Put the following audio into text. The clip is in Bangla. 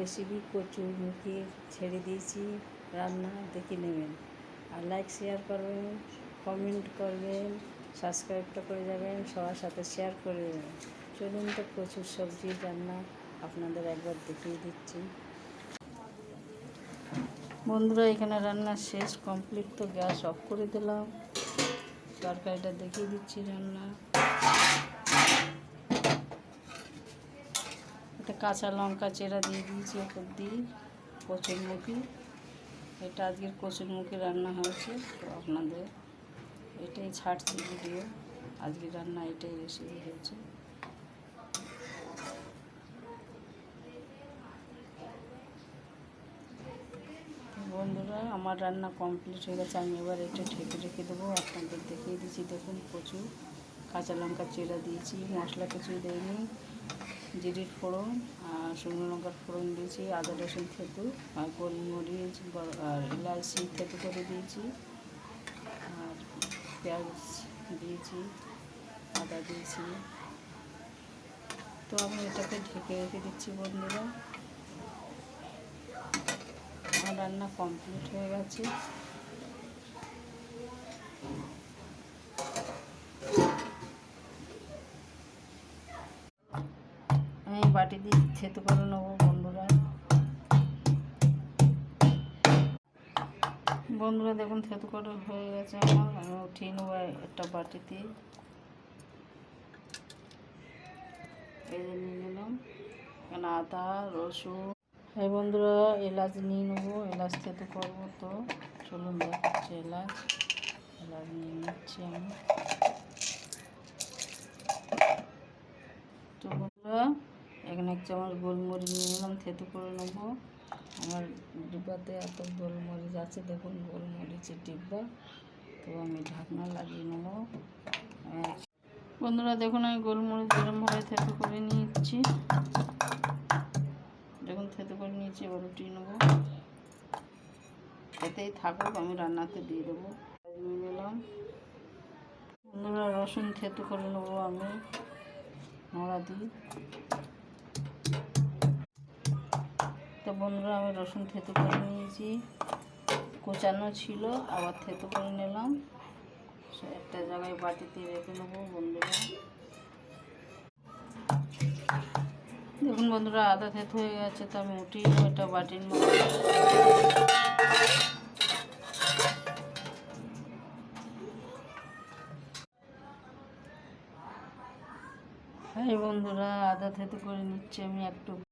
রেসিপি কচুরমুখী ছেড়ে দিয়েছি রান্না দেখে নেবেন। আর লাইক শেয়ার করবেন, কমেন্ট করবেন, সাবস্ক্রাইবটা করে যাবেন, সবার সাথে শেয়ার করে দেবেন। চলুন তো কচুর সবজির রান্না আপনাদের একবার দেখিয়ে দিচ্ছি। বন্ধুরা, এখানে রান্না শেষ কমপ্লিট, তো গ্যাস অফ করে দিলাম। তরকারিটা দেখিয়ে দিচ্ছি রান্না। এতে কাঁচা লঙ্কা চেরা দিয়ে দিয়েছি ওপর দিয়ে। কচুরমুখী, এটা আজকের কচুরমুখী রান্না হয়েছে। তো আপনাদের এটাই ছাড়ছি ভিডিও, আজকের রান্না এটাই রেসিপি হয়েছে। বন্ধুরা, আমার রান্না কমপ্লিট হয়ে গেছে। আমি এবার এটা ঢেকে রেখে দেবো। আপনাদের দেখিয়ে দিচ্ছি, দেখুন কচু, কাঁচা লঙ্কা চেরা দিয়েছি, মশলা কিছুই দেয়নি, জিরির ফোড়ন আর শুকনো লঙ্কার ফোড়ন দিয়েছি, আদা রসুন থেতু আর গোলমরিচ আর ইলাচি থেতু করে দিয়েছি, আর পেঁয়াজ দিয়েছি, আদা দিয়েছি। তো আমি এটাকে ঢেকে রেখে দিচ্ছি। বন্ধুরা, আমার রান্না কমপ্লিট হয়ে গেছে। আমি বাটি দিয়ে থেতু করে নেবো। বন্ধুরা দেখুন, থেতু করা হয়ে গেছে আমার। আমি উঠিয়ে নেবো একটা বাটিতে। এই যে নিয়ে নিলাম এখানে আদা রসুন। এই বন্ধুরা, এলাচ নিয়ে নেবো, এলাচ থেতু করবো। তো চলুন দেখাচ্ছি। এলাচ নিয়ে নিচ্ছি আমি। তো বন্ধুরা, এখানে 1 চামচ গোলমরিচ নিয়ে নিলাম, থেতু করে নেবো। আমার ডিব্বাতে এত গোলমরিচ আছে, দেখুন গোলমরিচের ডিব্বা। তো আমি ঢাকনা লাগিয়ে নেব। বন্ধুরা দেখুন, আমি গোলমরিচ গরমভাবে থেতু করে নিচ্ছি। দেখুন থেতু করে নিয়েছি, এবার উঠিয়ে নেবো। এতেই থাকুক, আমি রান্নাতে দিয়ে দেবো। নিয়ে নিলাম। বন্ধুরা, রসুন থেতু করে নেবো আমি নোড়া দিই। তো বন্ধুরা, আমি রসুন থেতু করে নিয়েছি, কোচানো ছিল, আবার থেতু করে নিলাম। একটা জায়গায় বাটিতে রেখে নেবো। বন্ধুরা দেখুন, বন্ধুরা আদা থেতু হয়ে গেছে, তো আমি উঠিয়ে নেবো এটা বাটির মধ্যে। হ্যাঁ বন্ধুরা, আদা থেতু করে নিচ্ছি আমি একটু।